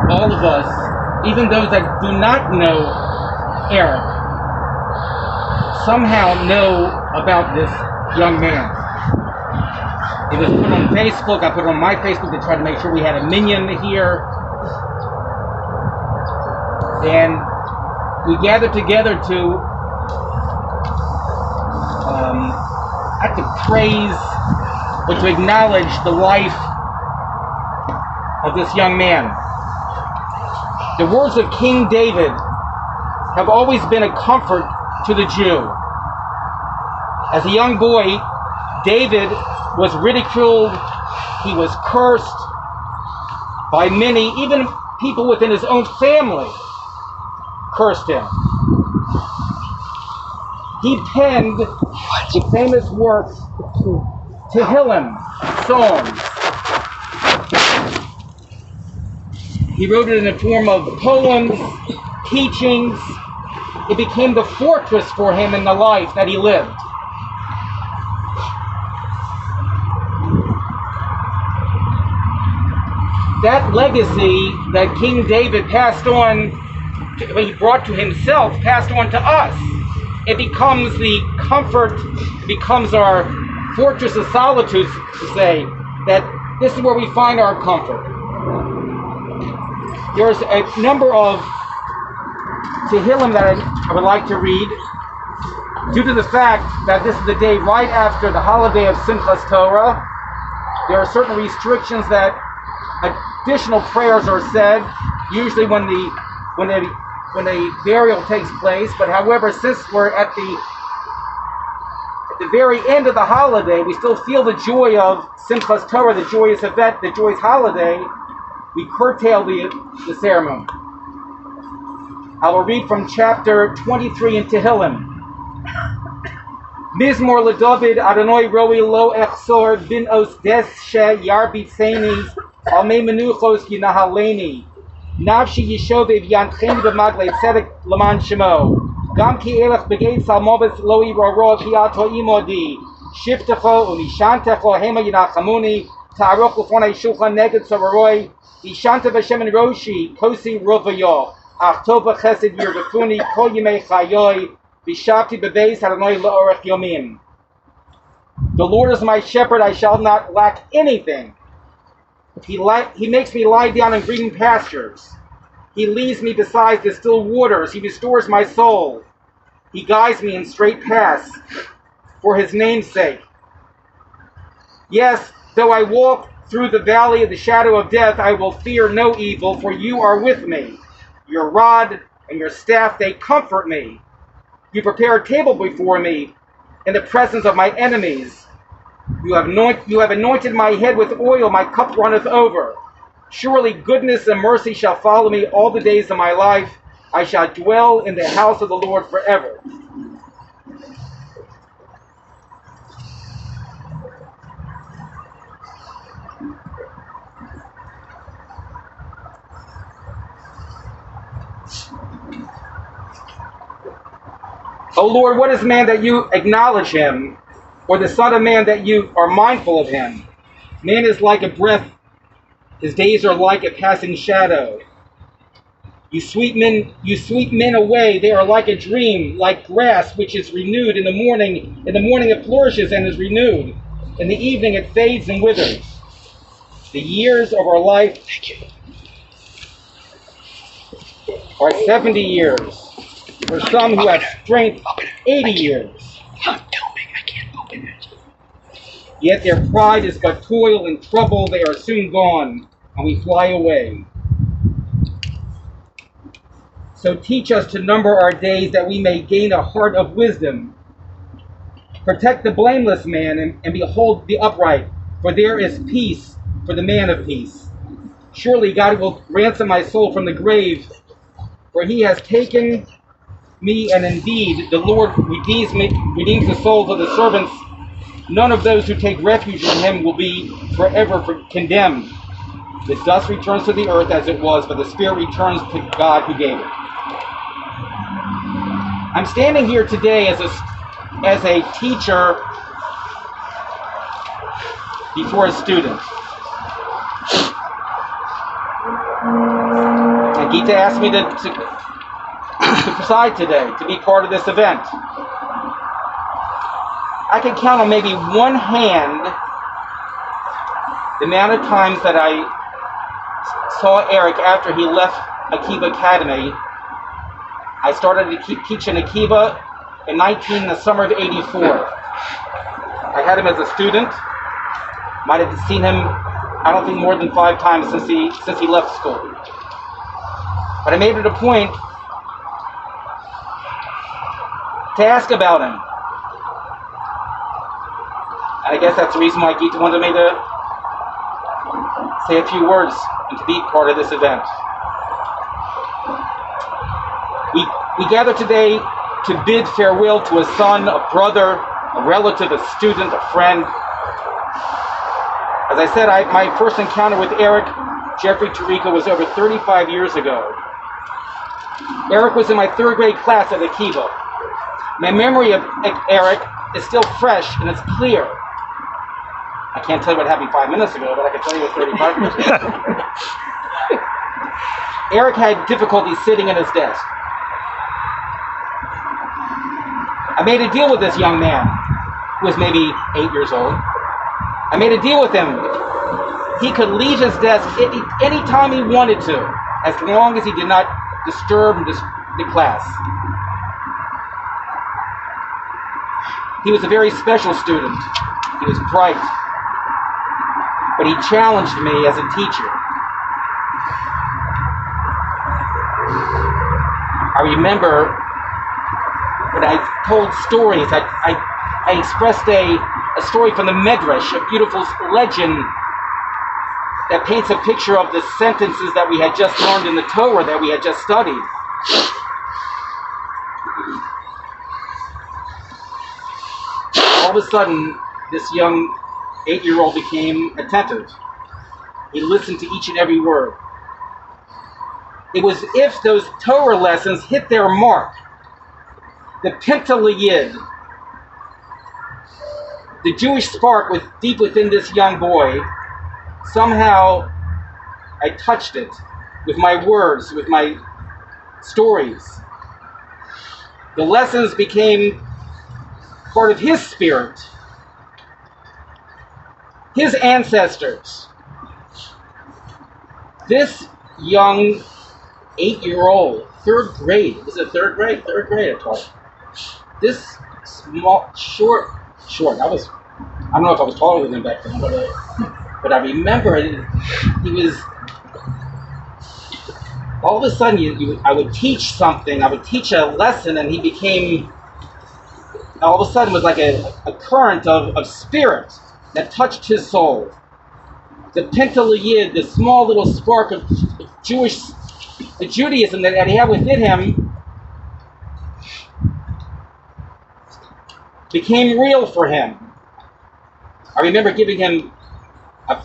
all of us, even those that do not know Erick, somehow know about this young man. It was put on Facebook. I put it on my Facebook to try to make sure we had a minion here. And we gathered together to praise or to acknowledge the life of this young man. The words of King David have always been a comfort to the Jew. As a young boy, David was ridiculed, he was cursed by many, even people within his own family cursed him. He penned the famous works, Tehillim, Psalms. He wrote it in the form of poems, teachings. It became the fortress for him in the life that he lived. That legacy that King David passed on, he brought to himself, passed on to us. It becomes the comfort, it becomes our fortress of solitude, to say that this is where we find our comfort. There's a number of Tehillim that I would like to read, due to the fact that this is the day right after the holiday of Simchas Torah. There are certain restrictions that additional prayers are said, usually when the burial takes place. But however, since we're at the very end of the holiday, we still feel the joy of Simchas Torah, the joyous event, the joyous holiday. We curtail the ceremony. I will read from chapter 23 in Tehillim. Mizmor LeDavid Adonai Roi Lo Echsor Bin Os Deshe Yarbitzeni Al Me Menuchos Yinahaleni Navshi Yishoviv Yancheni B'Maglei Tzedek Laman Shemo Gam Ki Elech Begei Salmobes Lo Yiroro Kiato Imodi Shiftecho Unishantecho Hema Yinachamuni Ta'aroch L'fonei Shulchan Neged Sororoi Ishanta V'Shem En Roshi Kosi Rovayo Achtov V'Chesed Yirvefuni Kol Yimei Chayoi V'Shavti B'Beis Adonai L'Orech Yomim. The Lord is my shepherd, I shall not lack anything. He makes me lie down in green pastures. He leads me beside the still waters. He restores my soul. He guides me in straight paths for his name's sake. Yes, though I walk through the valley of the shadow of death, I will fear no evil, for you are with me. Your rod and your staff, they comfort me. You prepare a table before me in the presence of my enemies. You have anointed my head with oil, my cup runneth over. Surely goodness and mercy shall follow me all the days of my life. I shall dwell in the house of the Lord forever. O Lord, what is man that you acknowledge him, or the Son of Man that you are mindful of him? Man is like a breath, his days are like a passing shadow. You sweep men away, they are like a dream, like grass which is renewed in the morning. In the morning it flourishes and is renewed. In the evening it fades and withers. The years of our life are 70 years. For some who have strength, 80 years. Yet their pride is but toil and trouble. They are soon gone, and we fly away. So teach us to number our days, that we may gain a heart of wisdom. Protect the blameless man, and behold the upright, for there is peace for the man of peace. Surely God will ransom my soul from the grave, for he has taken me, and indeed the Lord redeems the souls of the servants. None of those who take refuge in him will be forever condemned. The dust returns to the earth as it was, but the spirit returns to God who gave it. I'm standing here today as a teacher before a student. And Gita asked me to preside today, to be part of this event. I can count on maybe one hand the amount of times that I saw Erick after he left Akiva Academy. I started to teach in Akiva in the summer of '84. I had him as a student. Might have seen him, I don't think, more than 5 times since he left school. But I made it a point to ask about him. And I guess that's the reason why Gita wanted me to say a few words and to be part of this event. We gather today to bid farewell to a son, a brother, a relative, a student, a friend. As I said, my first encounter with Erick Torrico was over 35 years ago. Erick was in my 3rd grade class at Akiva. My memory of Erick is still fresh and it's clear. I can't tell you what happened 5 minutes ago, but I can tell you what 35 years ago. Erick had difficulty sitting at his desk. I made a deal with this young man, who was maybe 8 years old. I made a deal with him. He could leave his desk any time he wanted to, as long as he did not disturb the class. He was a very special student. He was bright. But he challenged me as a teacher. I remember when I told stories, I expressed a story from the Medrash, a beautiful legend that paints a picture of the sentences that we had just learned in the Torah, that we had just studied. All of a sudden, this young 8-year-old became attentive. He listened to each and every word. It was as if those Torah lessons hit their mark. The Pinta Yid, the Jewish spark was deep within this young boy. Somehow, I touched it with my words, with my stories. The lessons became part of his spirit, his ancestors. This young 8-year-old, 3rd grade, was it 3rd grade? 3rd grade, I taught him. This small, short, I don't know if I was taller than him back then, but I remember he was, all of a sudden I would teach something, I would teach a lesson, and he became, all of a sudden was like a current of spirit that touched his soul. The Pinta Yid, the small little spark of Judaism that he had within him, became real for him. I remember giving him a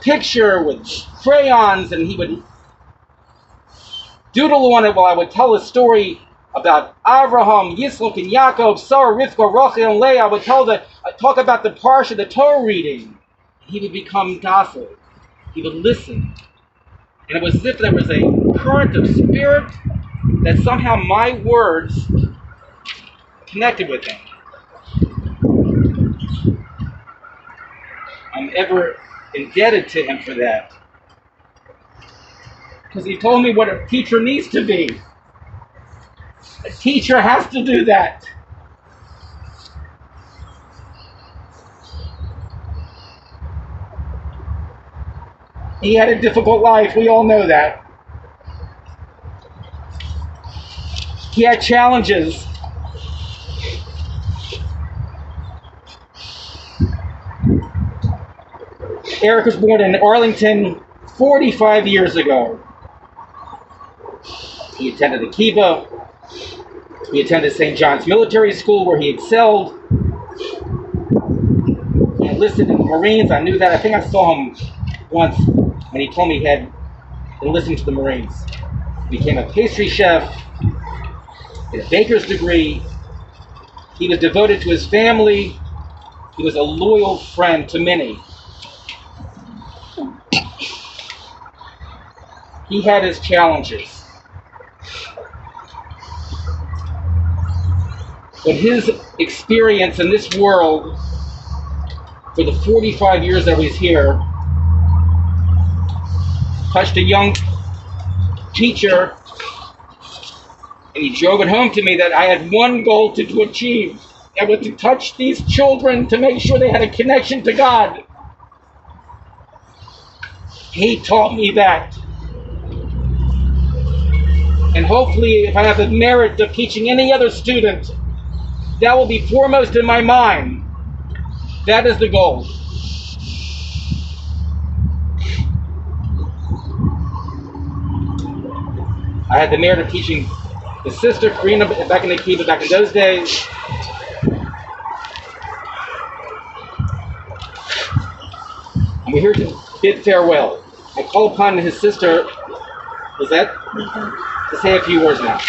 picture with crayons, and he would doodle on it while I would tell a story about Abraham, Yitzchak, and Yaakov, Sarah, Rivka, Rachel, and Leah. I would talk about the parsha, the Torah reading. He would become docile. He would listen. And it was as if there was a current of spirit that somehow my words connected with him. I'm ever indebted to him for that. Because he told me what a teacher needs to be. A teacher has to do that. He had a difficult life, we all know that. He had challenges. Erick was born in Arlington 45 years ago. He attended Akiva. He attended St. John's Military School, where he excelled. He enlisted in the Marines. I knew that. I think I saw him once when he told me he had enlisted to the Marines. He became a pastry chef, had a baker's degree. He was devoted to his family. He was a loyal friend to many. he had his challenges. But his experience in this world for the 45 years that he's here touched a young teacher, and he drove it home to me that I had one goal to achieve. That was to touch these children to make sure they had a connection to God. He taught me that. And hopefully, if I have the merit of teaching any other student, that will be foremost in my mind. That is the goal. I had the merit of teaching his sister, Karina, back in the Kiva, back in those days. And we're here to bid farewell. I call upon his sister, was that? To say a few words now.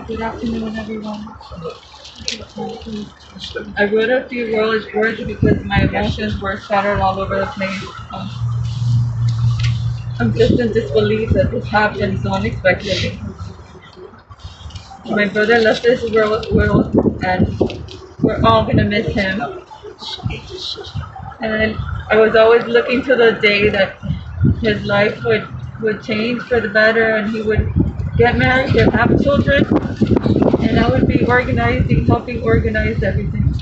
Good afternoon, everyone. I wrote a few words because my emotions were scattered all over the place. I'm just in disbelief that this happened so unexpectedly. My brother left this world, and we're all gonna miss him. And I was always looking to the day that his life would change for the better, and he would get married and have children, and I would be helping organize everything.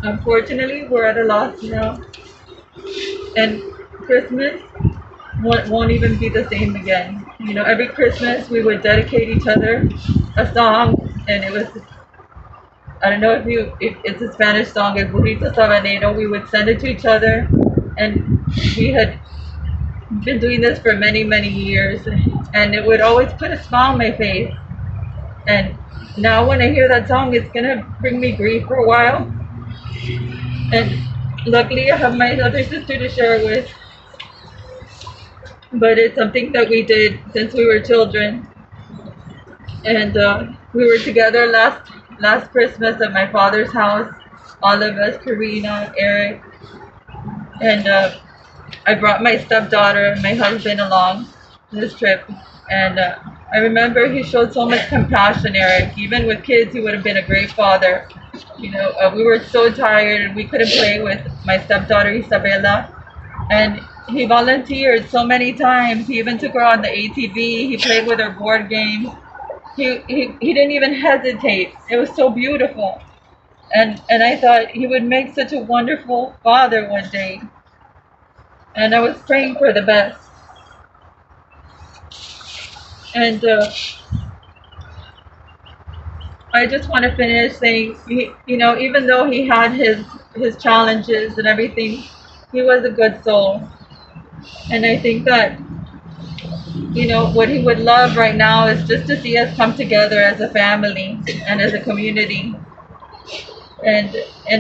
Unfortunately, we're at a loss now, and Christmas won't even be the same again. You know, every Christmas we would dedicate each other a song, and it was, I don't know if it's a Spanish song, El Burrito Sabanero. We would send it to each other, and we had been doing this for many, many years, and it would always put a smile on my face. And now when I hear that song, it's gonna bring me grief for a while. And luckily I have my other sister to share it with. But it's something that we did since we were children. And we were together last Christmas at my father's house, all of us, Karina, Eric, and I brought my stepdaughter and my husband along this trip, and I remember he showed so much compassion, Eric. Even with kids, he would have been a great father. You know, we were so tired and we couldn't play with my stepdaughter Isabella, and he volunteered so many times. He even took her on the ATV. He played with her board games. He didn't even hesitate. It was so beautiful, and I thought he would make such a wonderful father one day. And I was praying for the best. And I just want to finish saying, even though he had his challenges and everything, he was a good soul. And I think that, what he would love right now is just to see us come together as a family and as a community and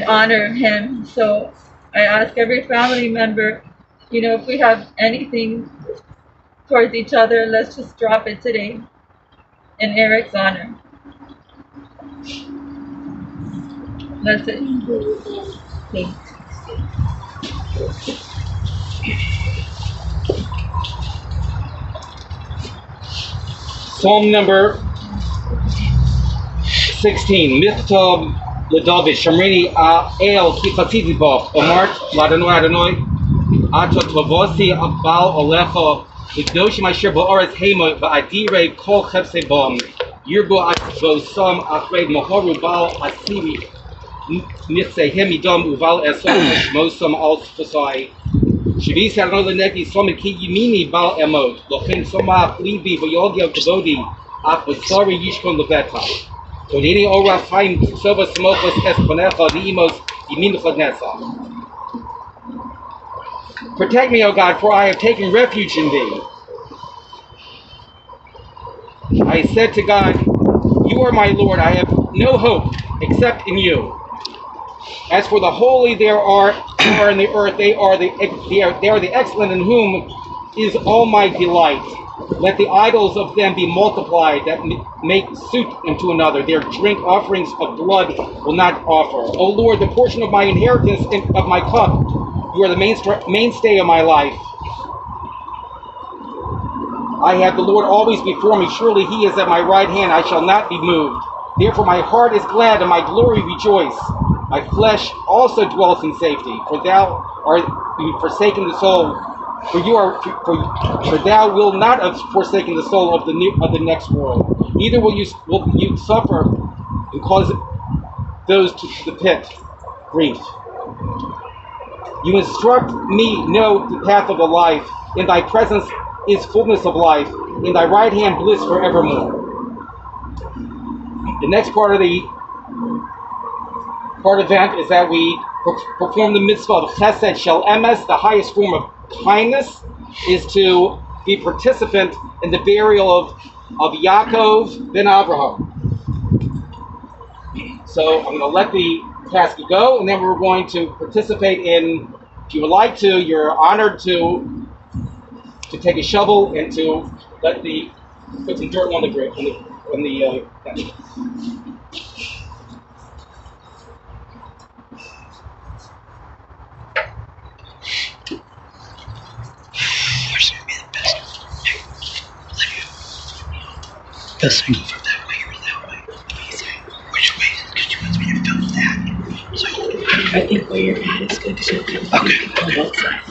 honor him. So I ask every family member, if we have anything towards each other, let's just drop it today in Erick's honor. That's it. Thanks. Psalm number 16. Michtav LeDavid Shamrini El Ki Chasidi Bo Omart Ladonoi Ato Tovosi Abal Olecha V'Kedoshim Asher Ba'aretz Hema V'Adirei Kol Chepsei Bam Yirbo Vosam Achrei Mohoru Bal Asiri Nitzeihem Idam Uval Esom Mosam Al Sfasai Shavis Adonai Leneki Som Ki Yimini Bal Emot Lochen Somach Libi V'Yogel Kavodi Ach V'Sari Yishkon Leveta Odini Ora Chaim Sova Samochos Esponecha Niimos Yimin Chodnesa. Protect me, O God, for I have taken refuge in thee. I said to God, you are my Lord, I have no hope except in you. As for the holy there are in the earth, they are the excellent in whom is all my delight. Let the idols of them be multiplied that make suit unto another. Their drink offerings of blood will not offer. O Lord, the portion of my inheritance and of my cup, you are the mainstay of my life. I have the Lord always before me. Surely he is at my right hand. I shall not be moved. Therefore my heart is glad and my glory rejoice. My flesh also dwells in safety. For thou art forsaken the soul. For thou wilt not have forsaken the soul of the next world. Neither will you suffer and cause those to the pit grief. You instruct me, know the path of the life. In thy presence is fullness of life. In thy right hand bliss forevermore. The next part event is that we perform the mitzvah of chesed shel emes. The highest form of kindness is to be participant in the burial of Yaakov ben Avraham. So I'm going to let the task go, and then we're going to participate in, if you would like to, you're honored to take a shovel and to put some dirt on the bench. Best thing from that way or that way? Which way? Because you want me to film that. So I think where you're at is good because you'll be on both sides.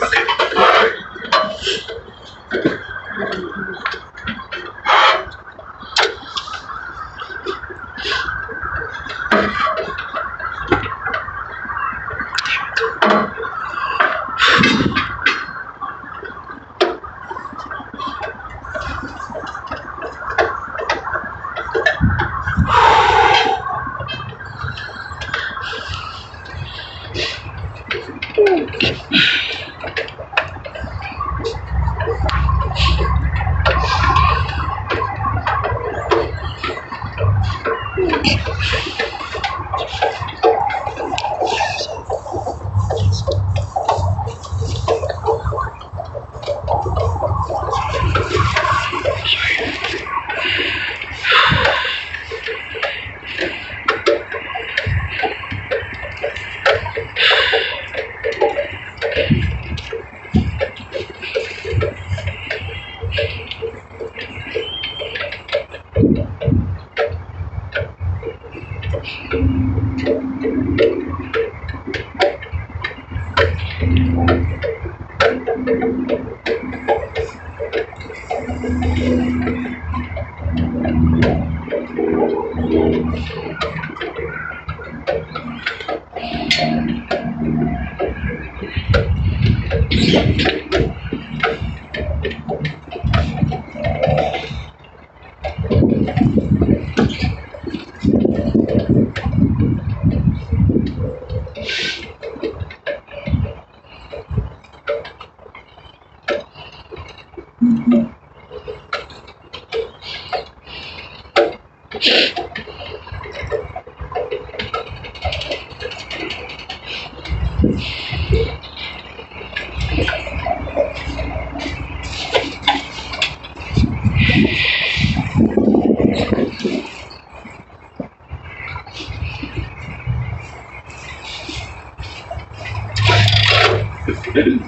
Okay.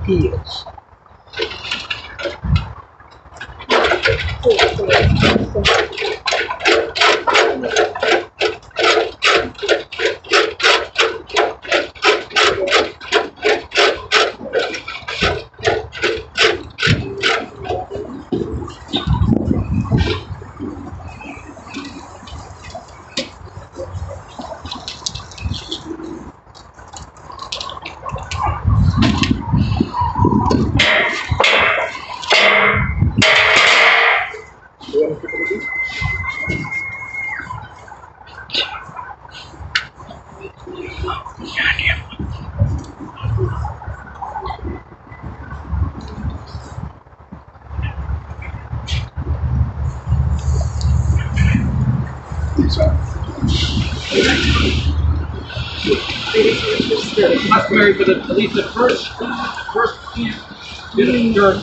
Yes. It's customary for at least the first bit of dirt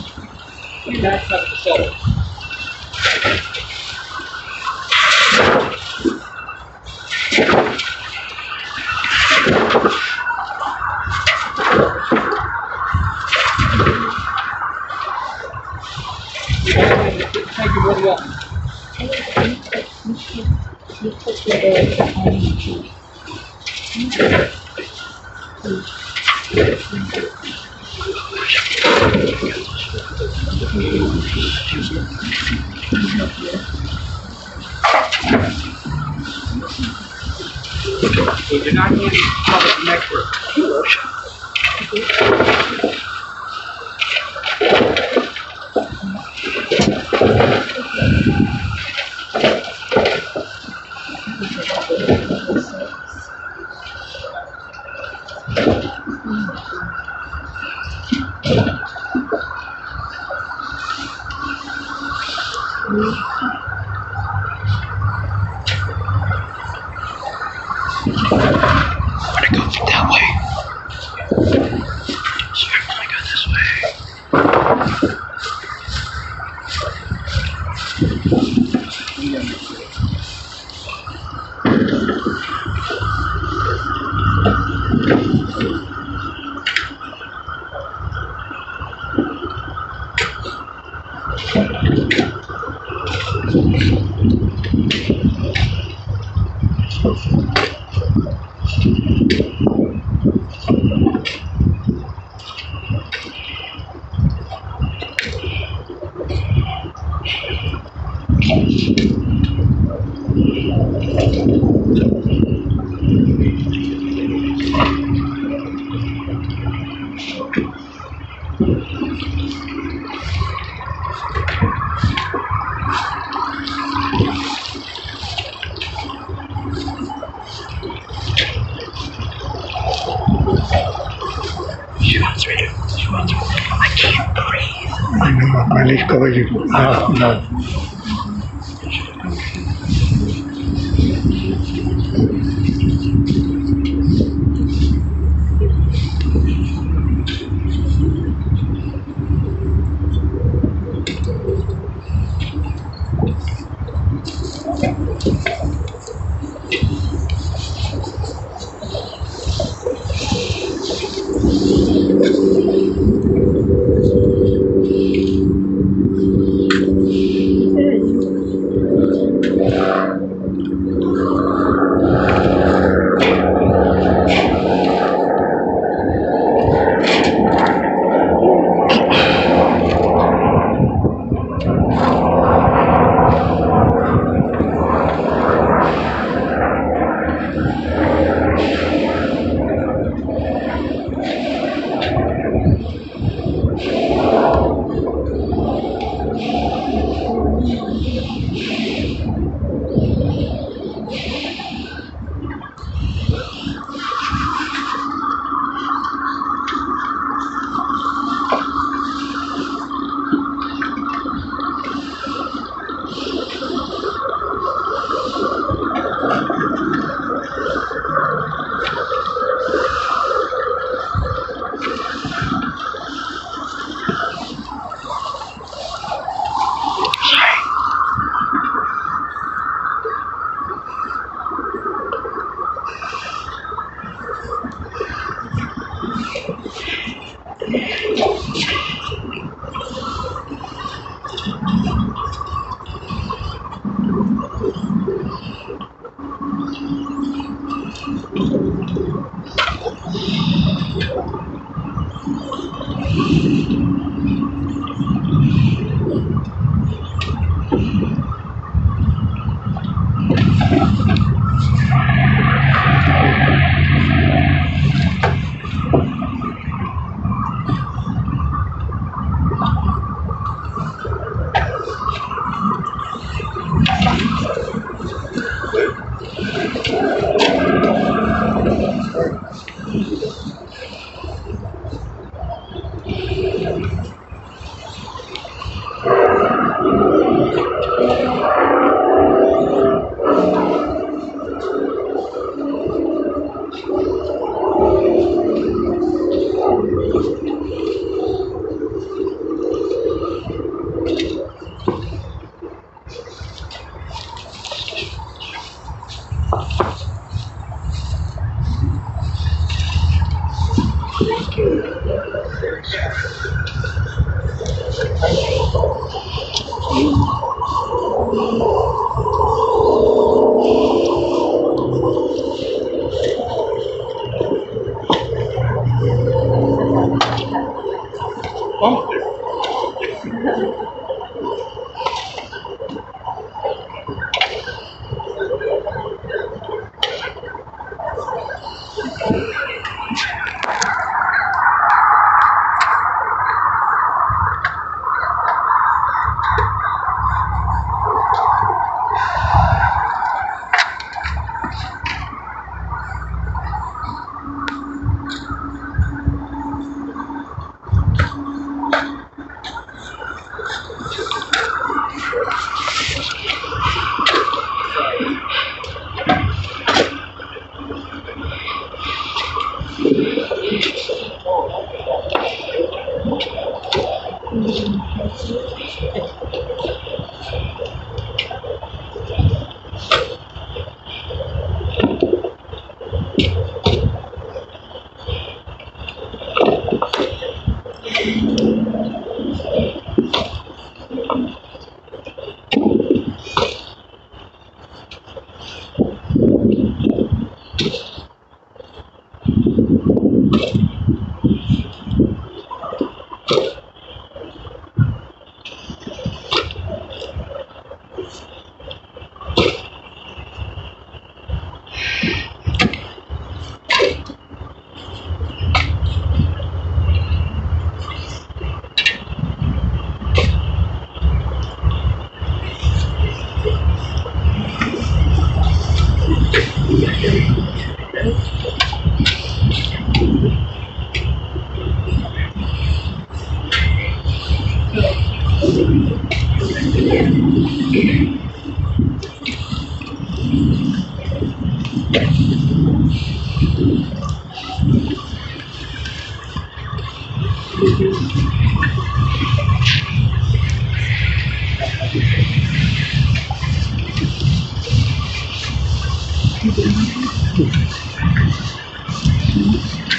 to touch the shoulder. Thank you, really well. So you're not getting public network. I want to go that way. So I want to go this way. I can't breathe. I know, my leaf covered you. No.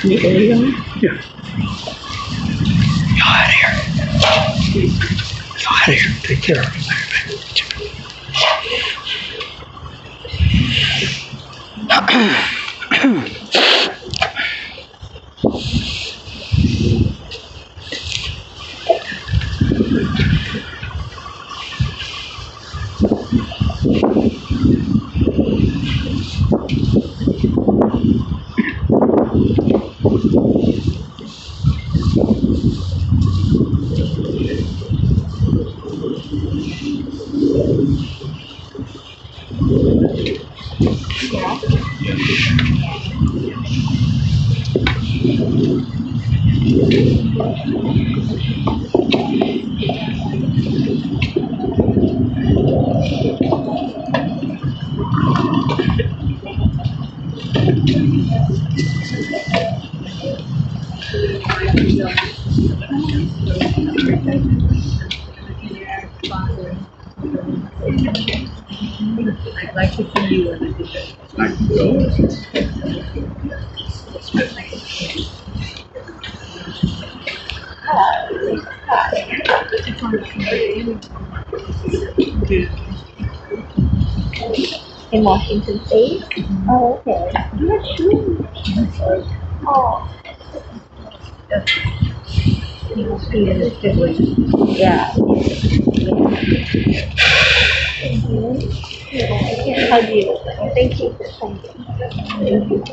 You believe him? Yeah. Get out of here. Get out of here. Take care. I'd like to see you in a different. I can go. In Washington State? Oh, okay. You're sure? Oh. You must be in this different. Yeah. I can't hug you. Thank you for coming. Thank you.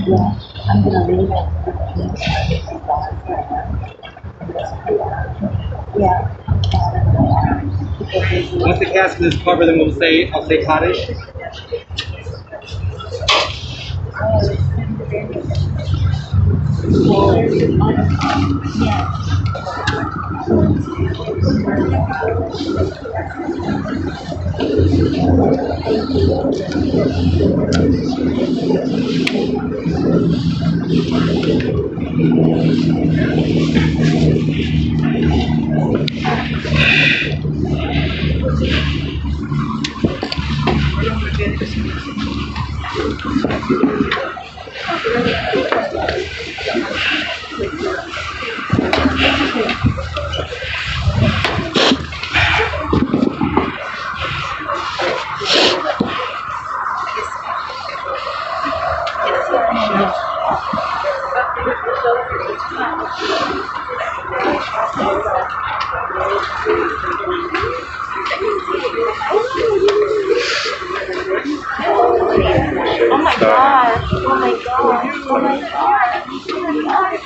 Yeah, I'm gonna leave it. Yeah. Once the casket is covered, then I'll say Kaddish. Oh my gosh. Oh my gosh. Oh my gosh.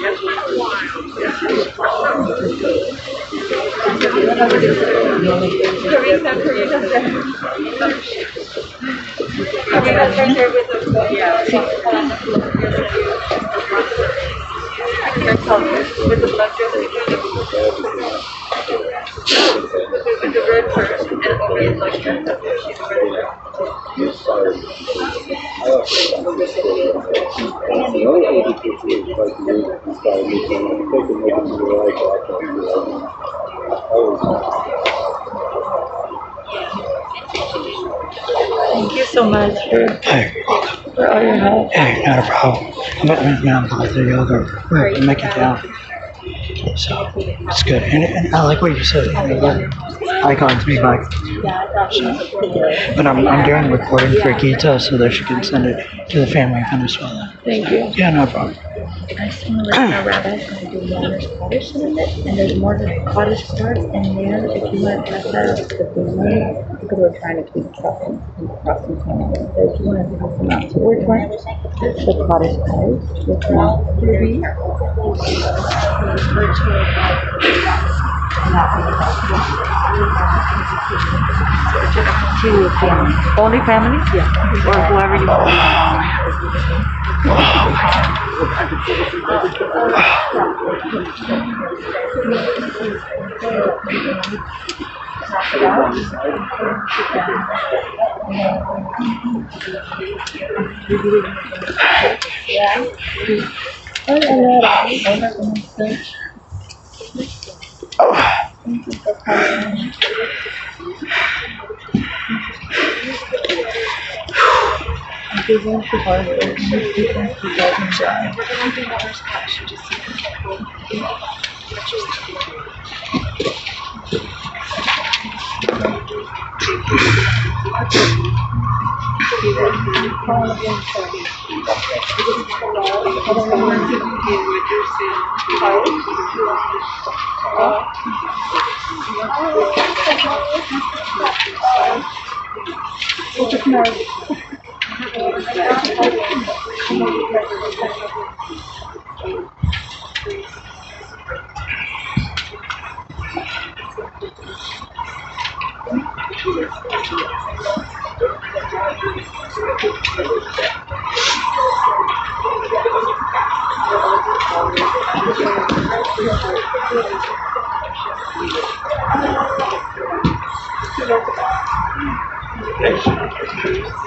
Karina's right there with us. Yeah. With the blood with the red first, and always like Thank you so much Hey, for all your help. hey, not a problem. I'm about the other. We'll make it down. So it's good. And I like what you said. Icons me back. But I'm doing recording for Gita so that she can send it to the family in Venezuela. Thank you. Yeah, no problem. I just want to let my rabbi's going to do Mourner's Cottage in a bit, and there's more cottage starts in there if you want to pass that out to the family, because we're trying to keep crossing families. So if you want to pass them out to which one? The cottage cottage, which one? Ruby. To family. Only families? Yeah. Or whoever you want.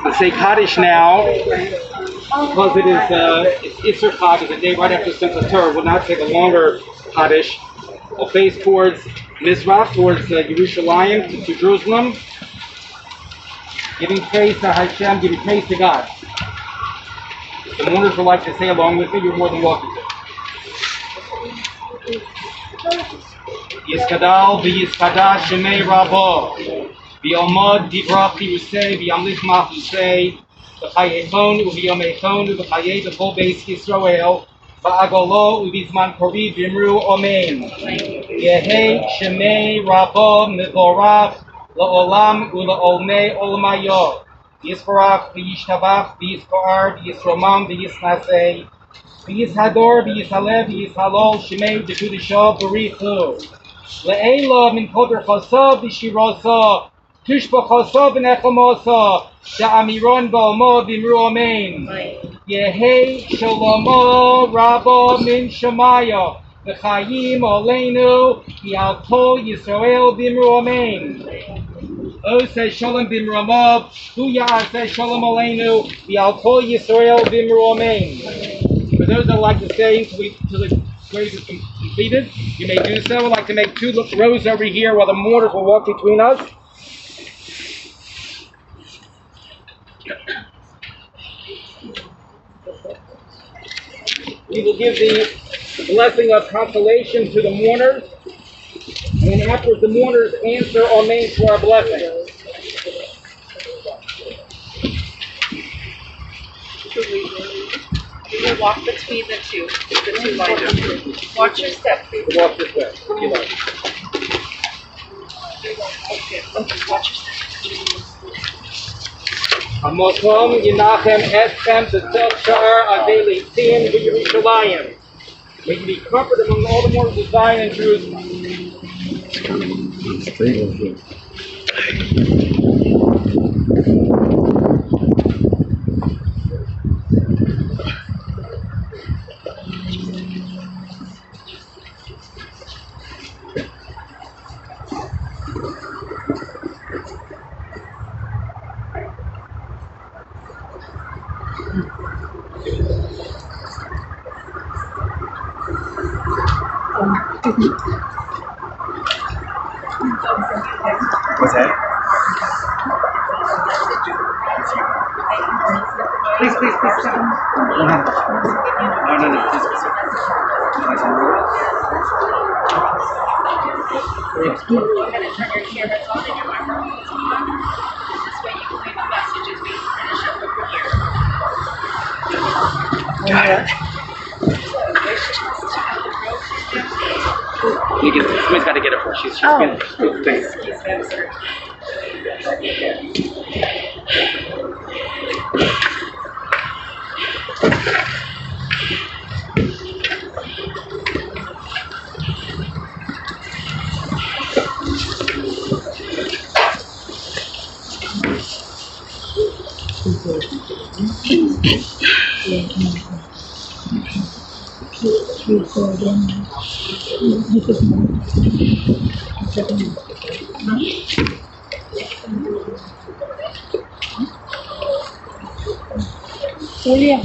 I say Kaddish now because it is Isser Chag, is the day right after Simchas Torah. Will not take a longer Kaddish. We'll face towards Mizrach, towards Yerushalayim, to Jerusalem, giving praise to Hashem, giving praise to God. If the mourners would like to say along with me, you're more than welcome to. Yiskadal v'yiskadash shemei rabo v'yomod divrach yirusei v'yamlich machusei v'chayechon u'v'yomechon u'v'chayei b'chol beis Yisrael v'agolo u'v'zman kori v'imru omen Yehi shemei rabo mevorach la'olam u'la'olmei olmayo Yisparach v'yishtabach v'yispar v'yisromam v'yisnasei v'yishador v'yishalev v'yishalol shemei d'kudisho b'richu Le'ela min koder chasa v'shirasa tushba chasa v'nechamasa da'amiron ba'omo v'imru amen Yehi shalomo rabba min shamaya V'chayim oleinu Yal Kol Yisrael Bimru Amen. O says Shalom Bimramov, Huya says Shalom Aleinu, Yal Kol Yisrael Bimru Amen. For those that like to say till the grave is completed, you may do so. I'd like to make 2 rows over here while the mourners will walk between us. We will give the blessing of consolation to the mourners, and after the mourners answer Amen to our blessing. You will walk between the two lines. Watch your step, please. Walk this way, if you like. Okay, watch your step. Amokom Yinachem Eschem B'Tzach Sha'ar Adei Leitzim V'Yerushalayim. May you be comforted among all the mourners of Zion and Jerusalem. What's that? Please. No, Got it. Somebody's got to get it for her. She's been. Thanks. Julia.